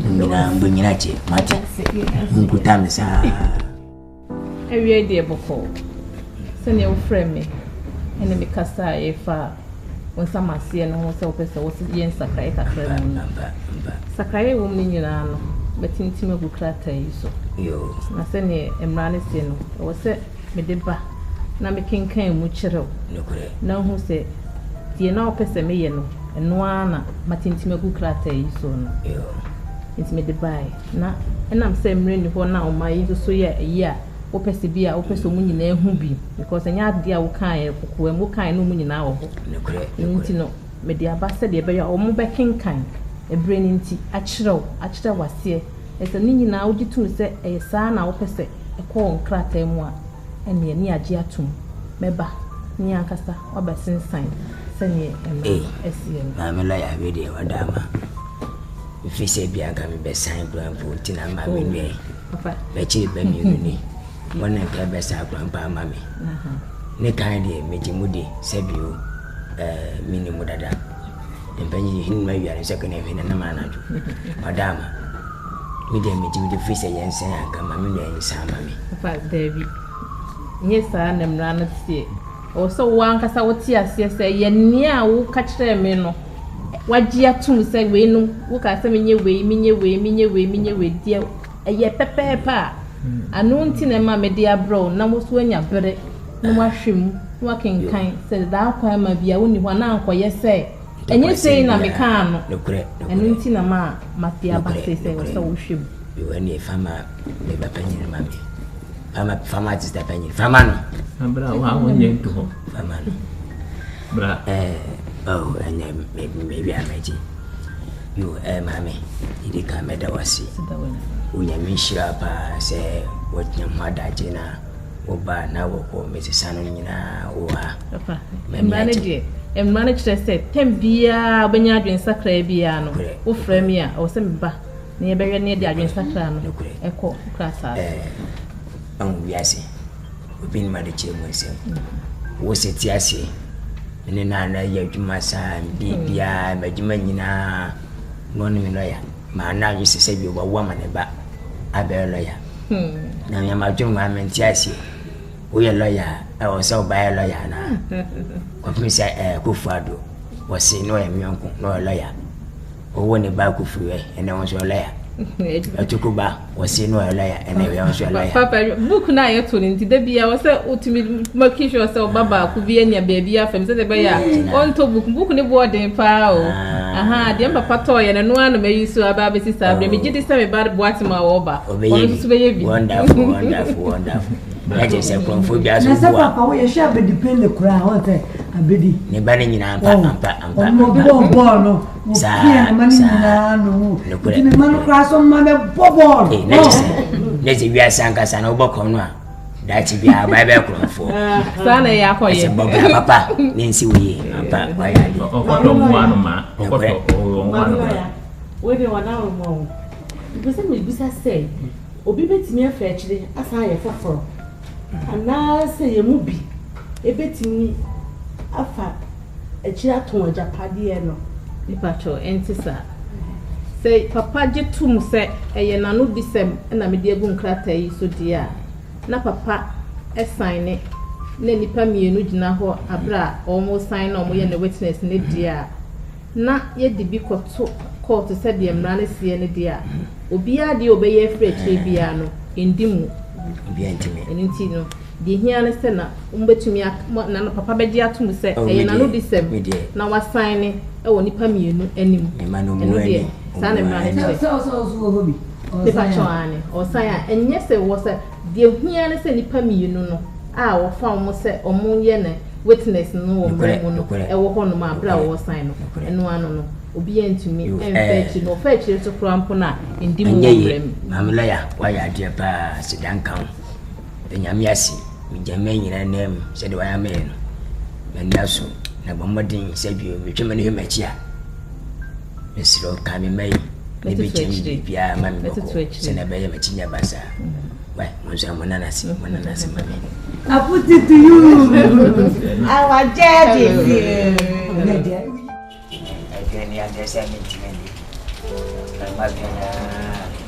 Mina mbunyina che mati. Nkutame sa. Ewie de boko. Sene wo frame ene me kasa e fa wonsa masie no ho se wo pese wo se yen sakrae kakra mu. Sakrae wo mu nyina no betintim agu krata yi so. Yo. Na sene emrane se no wo se me de ba na me kenkan mu kirew. Nokure. Na ho se die na wo pese me ye no eno ana matintim agu krata yi so no. Yo. It's me de ba na enam se emre ni ho na o mai so ye eya wo pese bia wo pese mu nyina ehu bi because enya ade a wo kan e kokwa mu kan no mu nyina wo ho Nokure. nti no me de abase de be ya o mu be kenkan e brain nti a kirew wase ese ni nyina wo gitu se e saa na wo pese e ko nkrata mu a ene ni agye atum meba ni ankasa oba sensan sene esiem Ma me la ya we de wadama. If say bia ga me be sign grandpa tina ma me nwe. papa Be chi be mi ni. Wona ka be sa grandpa ma me. Ne kan de mejimudi sebio minimu dada. Empanyi hin ma wiare se kana hwe na ma na ju. Wadama. Mi de mejimudi fi say yensen aka ma me nwe sa ma me. papa David nyesa na mra na tie o so wankasa wo tie ase se ye nia wo ka kire me no wagye atum se we no wo ka se menye we die eye pepepa anu nti na ma me dia bro na wo so anya bere na wahwem na wakenkan se da kwa ma bia wo ni ho na ankoye se enye sei na me kan no Nokure. anu nti na ma tia ba se wo so wo hwem Yo ene fama me ba panyi ma me. Fama ti sta panyi. Fama no. Abra wa wonye nto ho. Fama no. Bra. Oh, and maybe I made you, mammy. You can't make the wasi. When you miss your pa, say what your mother, Jena, or by now, or Mrs. Sanina, or papa manage to say 10 beer when you are doing sacre biano or fremia or some ba near very near the adrian sacrano echo class we are saying we've been married to myself. Was it yasi? And na ya juma sa bibia majuma nyina no no lawyer ma na you say you were woman ba abe lawyer na ya ma juma menti ase wo ye lawyer e wo so ba lawyer na ko mi say ko fado wo say no ya mionko no lawyer o woni ba ko fuwe ene won so lawyer Atukuba was in no lawyer and every ounce your life. Papa, book na ye to nti da bia wo se otimi make sure say baba ku bi anya baby afem se be ya on to book ne boarding pa o aha de papa to ye no anu me yusu aba be sister abre me gidi se me ba boat ma wo ba on so be ye bi wonderful that is a confusion so papa we share be depend the kura ho say abedi ne ba ne nyina ampa mo bi bo no sa no ni manu kura so ma be bobo na je wi asanka sana obokon no a that be a bible confu sana ya koye papa nensi we ampa wa ya di okoto mwanu ma okoto mwanu we de wana mo because me bisa say obi betimi afa akire asa ye foforo ana say ye mu bi ebetimi afa akire aton AgyaPa no ipacho entisa say papa jetum say eye nanu bisem na me de egu nkrata yi so dia na papa sign na nipa mienu gina ho abra almost sign no mo ye na witness ne dia na ye de bi koto court say de mra na sie ne dia obi ade obeye free akire bia no endimu obi antime enti no de hia ne se na umbetumi na papa beji atum se eye nanu bisem na wa sign e wo nipa mienu anim eno de sa na mra ne so hobi the pachoane or say and yes it was a the hia se nipa mienu no a wo fa mo se omo ye na witness no wo mremu no e wo ho no ma bra wo sign no eno ano no obi entumi enfechi no fechi to krampo na ndimu mremu mamela ya wa ya de pa sidankan benyamiasi mijame nyina nem se de wa ya me no menyaso na bomodin se bi o twema ne hemachi a mesiro ka me mai ne bi chenji bia mami ko se na be ya machinya basa why monza monanasi mami I put it to you. Our daddy is again ya de se mi timendi na magana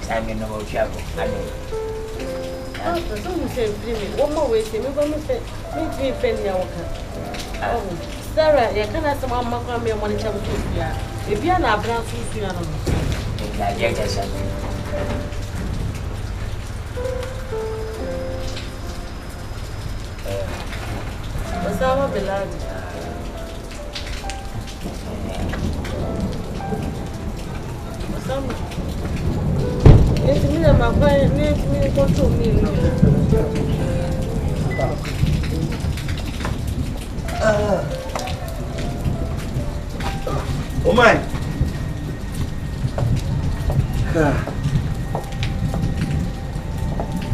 sami no wo fiabo ade so we say one more way say me go me say me dream pen ya waka oh Sarah ya kana sama makwa me money chabu to ya e bia na abran so ya no ya je je Osama Bilal Osama esse menino vai nesse menino contou mim Oh my.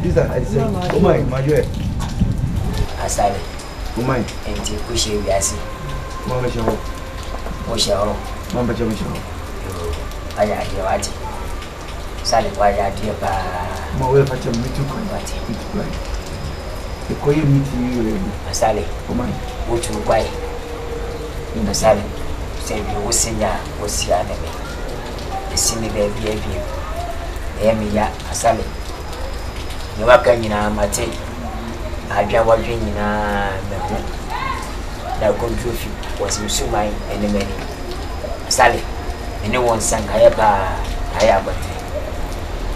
Lisa, I say, oh my joy. Asale. Oh my. Enti kushe biasi. Mama shawo. O shawo. Mama shawo. Aya je wati. Sale kwa ya dia pa. Ma we facha mitu kwa wati. Ikoye miti yule. Asale. Oh my. Uchu kwai. Asale. Say bi wosinya wosia na me. Esini be bia. Emi ya asale. Ni waka nyina mate. Adwa wadwe nyina meho. Da kontrofi was musumai enemeni. Asale. Ene won sanka ya pa aya bote.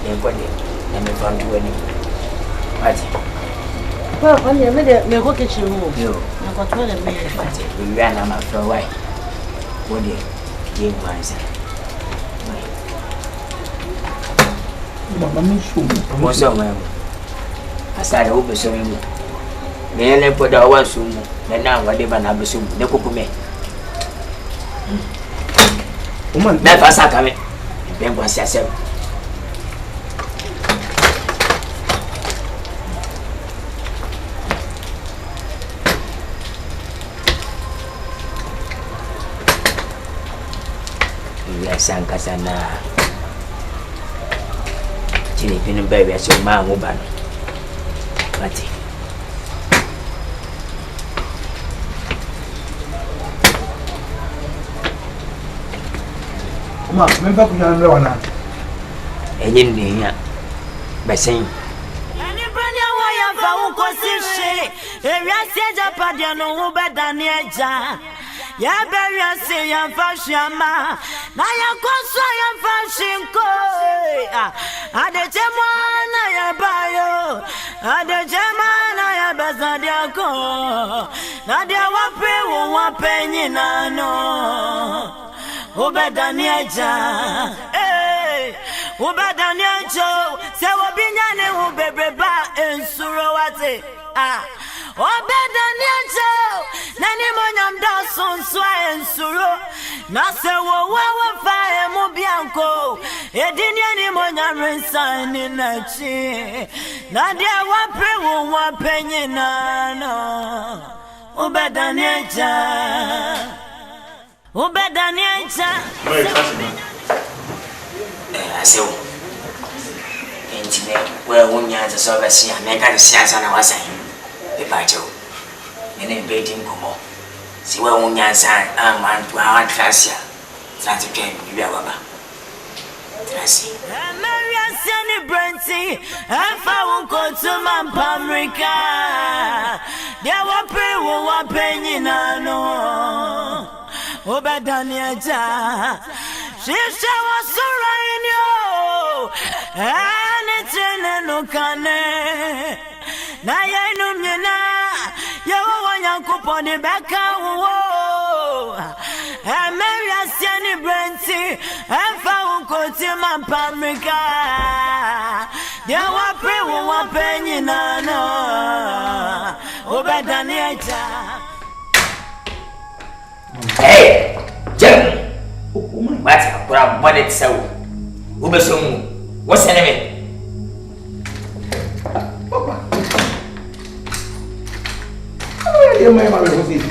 Enkode na me fantu wani. Ati. Well, on the me go kitchen room. Yo. Na ko tole me. Ati. We are na ma fro why. Wodi game wise. Mama me show. Mo so mo. Asare wo beso mu. Me ele poda wa sumu. Na wade ba na beso mu. Ne kokume. Woman, na fa saka me. Ben kwa siasem. Ya sanka sana. Chini pinu baby so ma ngo ba no. Mati. ma memfa kunya nre wana. Enye ni ya. Besen. Ani branya wa ya fa wo kosishe. Ewia si AgyaPa De no wo bedane aja. ya beria se ya fashama na ya kwaso ya fashinko adejema na ya bayo adejema na ya bazadiako na dia wape wo wapenyi nano obedaniaja ubadaniajo se wobinyane ubebreba ensuro wate obedaniajo nani monyam da sonso ensuro na se wo fa emu bianko edini ani monyam rensani nachi na dia wape wo wapenyi nano ubedaniaja Aseu. Entine we wonya za so basi ameka siasa na wasai. Bebajo. Nene bedi nkomo. Si we wonya san amantu awantrasia. Santi twen bibia baba. Trasi. Maria Sani Brenti, afa wonko to Mampamrika. Dia wape wo wapenyi nano. Obadaniaja. Shisha wasura inyo Anetene nukane Na yainu mnyena Yawa wanyankuponi beka uwo Ameria siani brenti Efa unkoti Mampamrika Dia wape wapenyi nano Obadaniaja. Hey, Jim. What's up? What it's so? Ubesum. What's the name? Papa. Oh, yeah, my mother was it.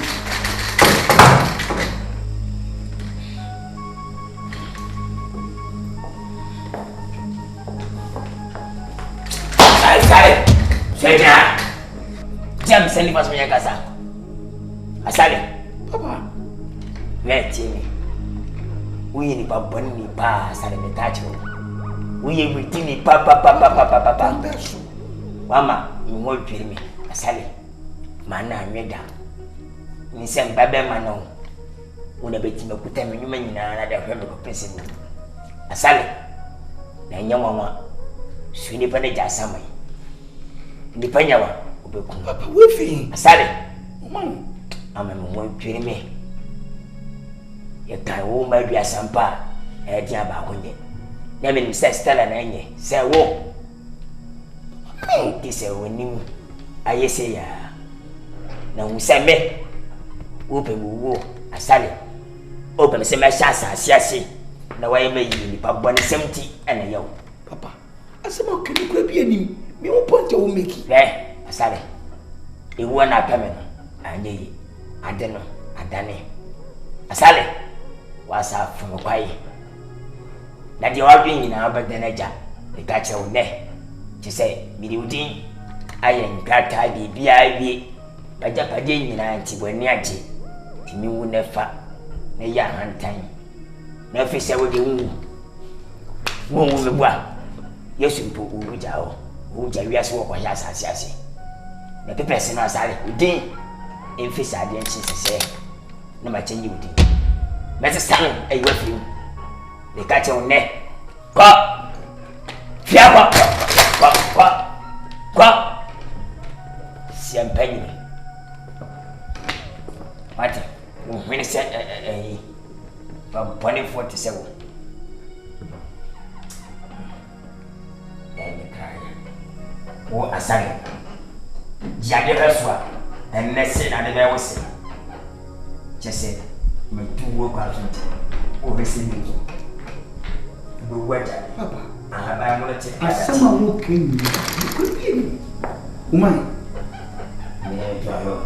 Asale. Senya. Jam send us my casa. Asale. Papa. Let me. We ni babon ni pa sale metacho. We everything ni pa. Mama, you won't pay me. Asale. Mana nweda. Ni sem babe mano. Una beti mekuta me nyuma nyina na da hwe me kopese ni. Asale. Na nyamwa. Suni pa na jasama. Ni panyawa obeku. Papa, we fi. Asale. Man. Ama me won't pay me. Ya kai wo ma dua sampa e dia ba konye na me se stella na enye se wo ki se wonim ayese ya na useme wo pe wo asale o pe se me sha asiase na waye me yi ni pa bone semti ena yawo Papa, asema okeni kwa bi anim me wo point wo meki asale e wo na peme no anye yi ade no adane asale wasa from kwai na di wadwi nyina abadanaja e ka che one ti se miriudin ayen grata bibia wie baja pade nyina nti boni age ti mi wu nefa na ya hantan na fi se wo de wu me bua yesu mpo wu jao wu ja wiase wo kwa ya asase na pepe no asale udin emfisa de nchi sese na ma chenji udin Mese sang e wafi. Le kache one. Kwa. Fia kwa. Siampenyi. Mate. When se from 47. Wo asale. Jade reswa. Enese na de wose. Chese. Me do work out o receive do water papa ba mo lati asema wo keni ko bi woman me jayo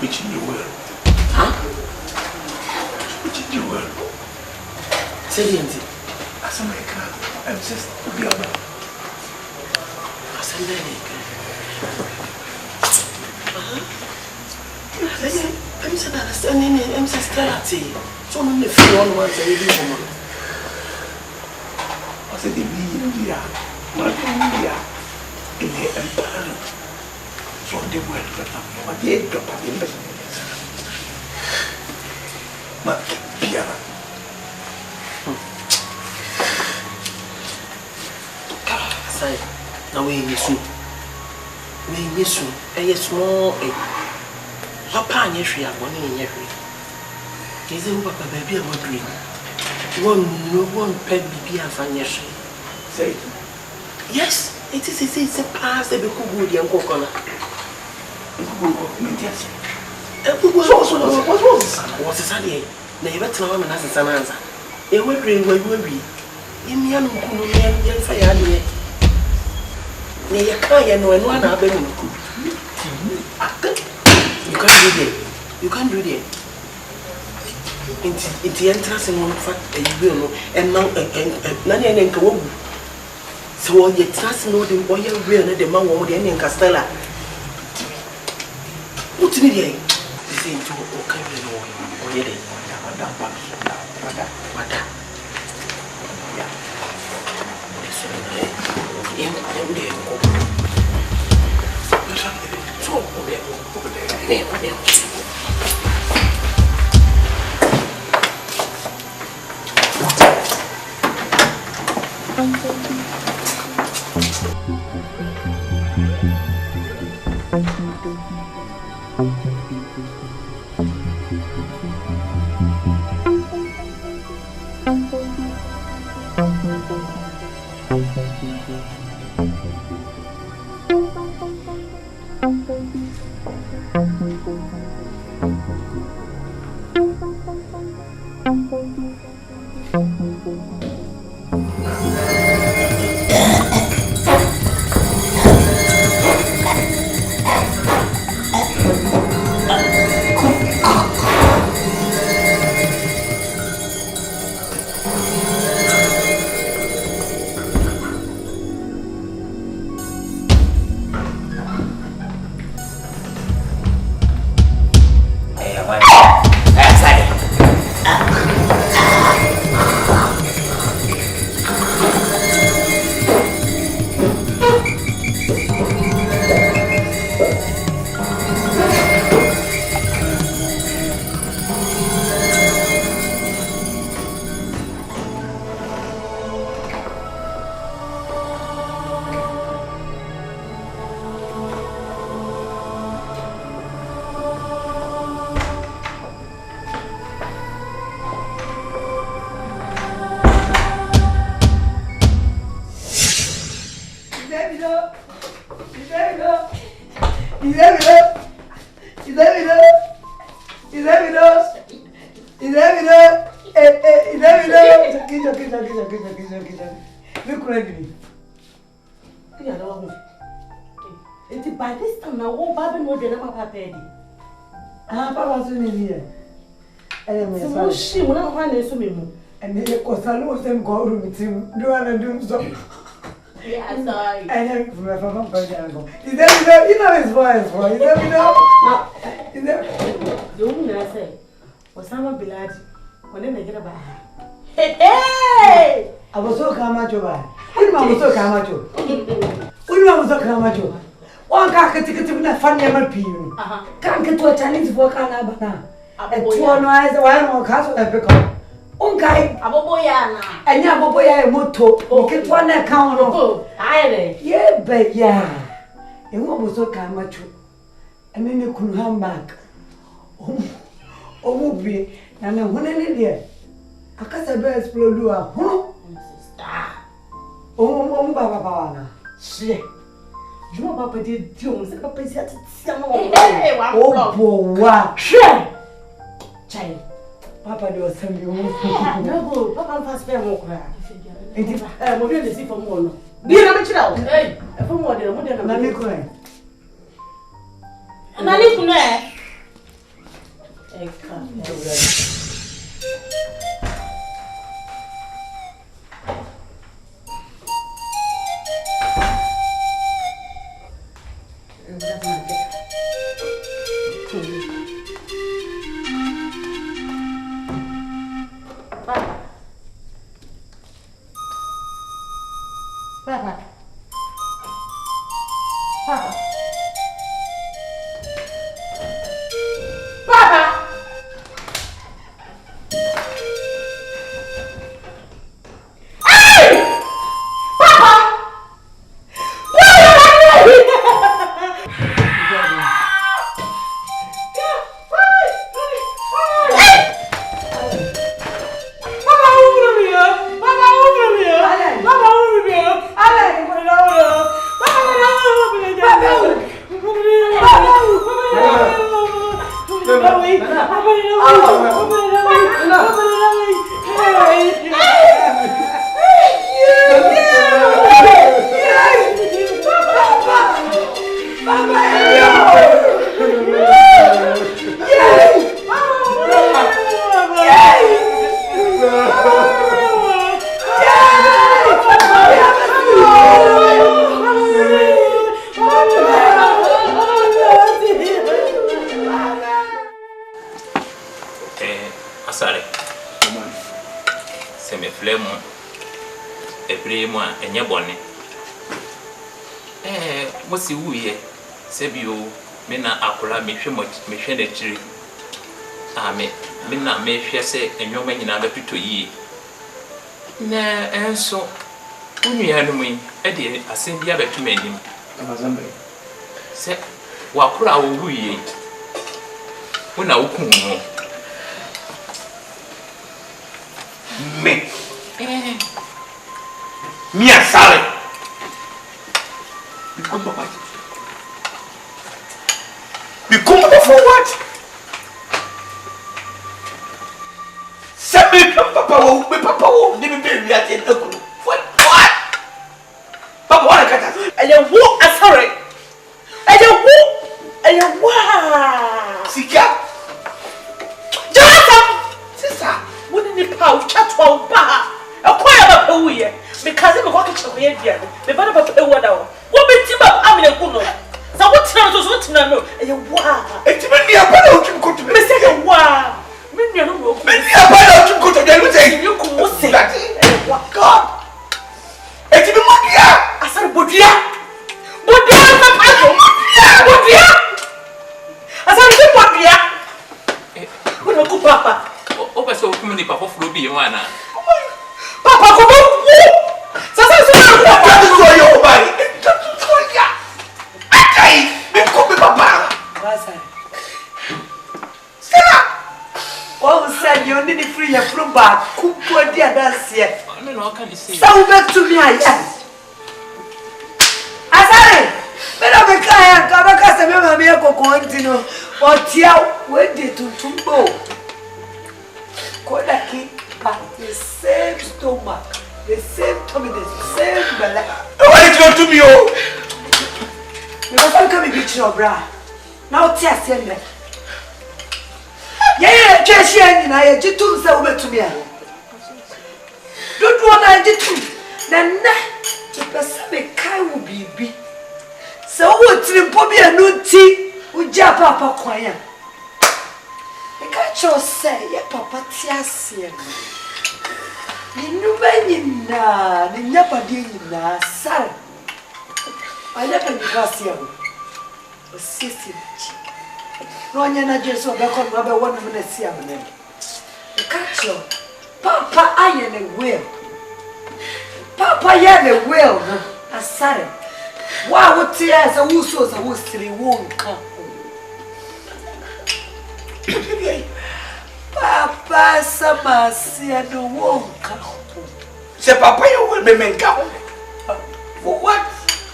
which you will. Huh? Which you will. Say Nti. Asante, I'm just be honest. Asante. I'm just understanding. I'm just clarity. So many few on ones and you woman. I said the media, Maria, in the empire. So they were but they drop at the investment. But Piana. Say, now we miss you. We miss you. And yes, more a papa, yes, we are one in every. Is it what a baby of dream? One pet baby of an yes. Say, yes, it's a past that we could go the uncle corner. What was the son? What's the Sunday? Never tell him as a son answer. They were dream where you will be. In young fire. Near Kaya, no one other than you can't do that. You can't do that. It's the entrance in one fact, and you will know, and now Nani and Kawu. So you trust no the oil real the man woman in Castella. What's the idea? This is to okay, or yet, by this time now, all Babin will be never prepared. Ah, Papa soon in here. So she will not find a swimming. And they cause I lose them go room with him. Do and do so. Yeah, sorry. And then from my father, is there you know his voice, boy? Is there no? Is there? The woman I say was someone blood when they get a bar. Hey! I was so camacho. I was so camacho. I was so camacho. One can't get a funny ever peel. Can't get to a Chinese for Canabana. And 2 eyes, one more castle and pick up. Okay, Aboboyana. And Yaboya moto, get one account of. Aye, Yeah, but yeah. And what was so camacho? And then you couldn't come back. Oh, be, and then when any day. I can't explode. Oh, Baba. Shit. You know, Papa did Jones, and Papa said, oh, poor what? Shit. Child. Papa, do send you. No, Papa fast fair more cry. I'm going to see for more. Be a child. Hey, for more than a Nani cry. Nani Kune. Say, and your man in order to ye. Na and so when you had me, Eddie, I send the other to men him. Say, what could I will ye? When I will come me, me, Sally. Become for what? Papa will never be at the what? Papa, what I got? And you walk, sorry. And you walk, and you wow. Sika. Jonathan, sister, wouldn't the power chat while bah? A quiet about a weir, because I'm a walking to the end. The bottom of a water. What makes him up? I'm in a good. So what sounds was what to know? And you wow. It's really a better to go to the second wow. You know, to go to the say you could say that. God, it's even more. I said, Budia, I said, Budia, go, Papa. Oh, so many Papa will be one. Papa, come on. So that's your body. You need free your fruit back. Cook what dear dance yet. I don't know, can you say? So back to me, yes. I said, but I'm a client, come back as a member of your continue. But yeah, when did to go? Kodaki, but the same stomach, the same tummy, the same belly. Why did you to me? Oh, because I'm coming to your bra. Now, tears in there. Yeah, just and I did two so to me. Don't want I did two. Then the Pacific Kai will be. So what's in Bobby and no tea with Japa choir? The catcher say, yeah, Papa Tiasia. You knew many na, the never did na, son. I never got you. Assistant. No one just so back on rubber 1 minute. The catcher, Papa, I am a will. Papa, I am a will. I said, why would tears a who shows a whoostry won't come? Papa, summer, see, and no won't come. Say, Papa, you will be made come. For what?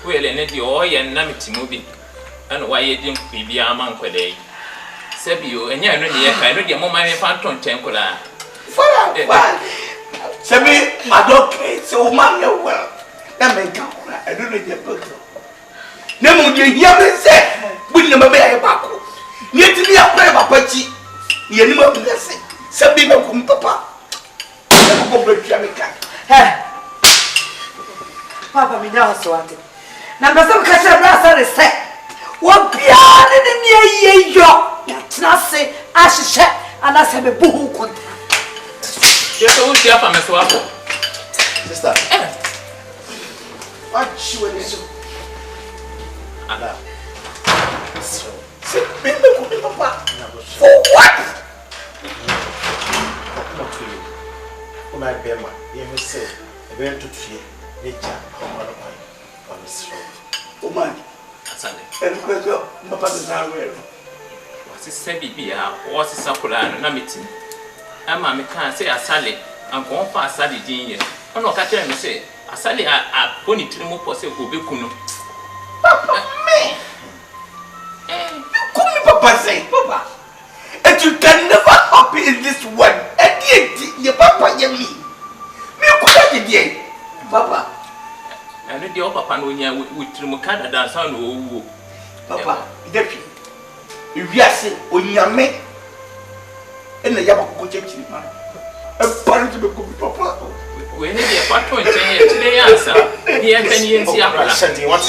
Well, and let the oil and Namity moving. And why you didn't be a monk a day. Sebio, and you know the I know your mamma and Phantom Tempola. Sebi, my dog, so man, you well. That may come. I don't know your book. Nemo, you hear me say, we never be a back. Yet to be a prayer, Papachi. Ye no blessing. Sabi me kum papa. Ko betwa me ka. Papa me now so ante. Na besa me ka se brasa re se. Wo bia ne ye yo. Ya tena se ahihye ana se me buhu konta. Yes, I will see up on my swap. Sister. What you want to do? Ada. So, me kum papa. For what? Not to you. When I bear my, you say, a bear to fear, nature, on this road. Oh, my. And Papa is not aware. What's his baby? What's his circular and meeting? And Mammy can't say a Sally. I'm going for a Sally Dean. I'm not catching me say, a Sally, a pony to the more possible Bikuno. Papa, me. You call me Papa, say, Papa. And you can never happen in this world. And yet, your Papa, you me. Me, could I Papa. And the Papa, with Mukada dance on. Papa, Depi, if you are saying, when you are made, and the Yabako church, a parent to be Papa. We need a patron today, answer. The Anthony Shanty, what's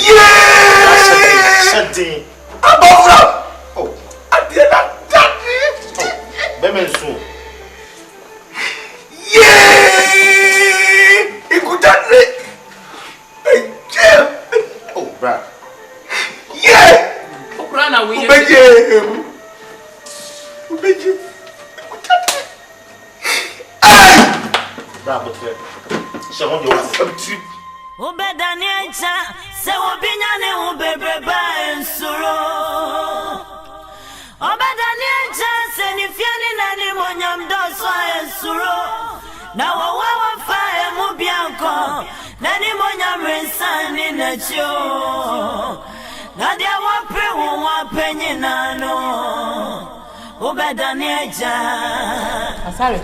Shanty? Oh, I did not touch it. Bemen soon. Yay! It could not make a jam. Oh, brad. Yeah! Rana, we obey him. Obey him. Bravo, shall want your trip. Ubedaniacha, se obinyane ubebreba ensuro. Ubedaniacha, se nifiani nani monyam doso ensuro. Na wawawa fae mubianko, nani monyam resani necho. Na dia wape wapenye nano. Ubedaniacha. Asare.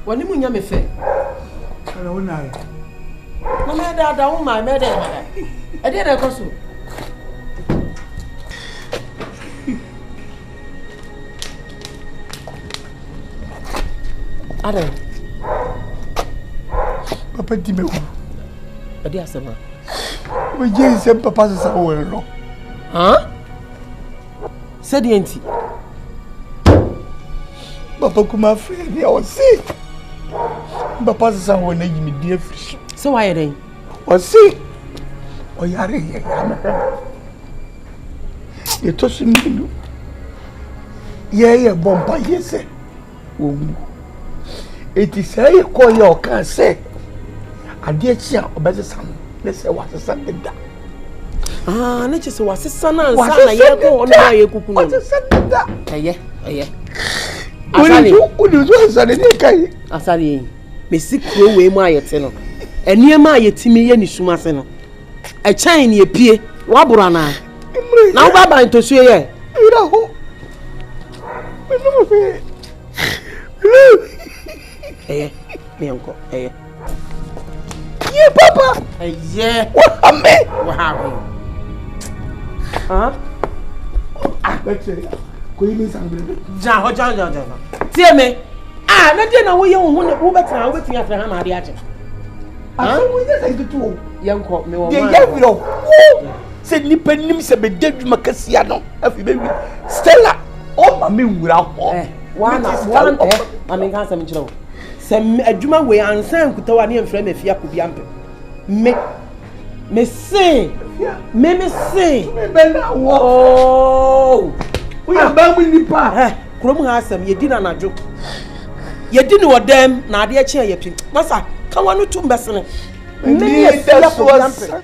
Wani munya me fe. Ala wona. Mama da woman me dey mada. E dey na koso. Are. Papa di me ku. E dey asema. We je se papa se sa wo no. Said the Nti. Papa kuma friend ya o si. Papa se sa wo na yimi di afiri. So why then? O si. O yare ye ya me. Ye to si ndu. Ye bomba yese. O mu. Eti say ko ye o kan say. Ade chi a obese sam. Ne say wa se san da. Na chese wa se san na nsa na ye ko ono na ye kuku no. Wa se san da. Eye. Asali. Odi so asali ni kai. Asali. Me sikro we mu ayete no. Eniema ayetimi ye ni suma se no. E chan ni epie. Wa buru na. Na wo baba ntosu ye. Ira ho. Me no fe. Me unko. Ye papa. Eye. Wa me. Wow. Beche. Ko yi me sang bele. Ja. Tie me. Na die na wo ye wo betra wo betia fra ha ma ade ache. Aso wo ye say tutu. Ye nko me wo Ye viro. Se nipa nim se be deduma kasia no. Afi be wi. Stella. O ma me nwura ho. One I mean kan sam chiro. Se adwuma we ansan kutawa ne mfra me fia ko bi ampe. Me say. Me say. Me be na wo. Oh. We are ba mu nipa. Krom ha asam ye di na nadwo. Ye di ni wodam na ade a che ye pin. Masa kan wanu tu mbesene. Me ye fia ko bi ampe.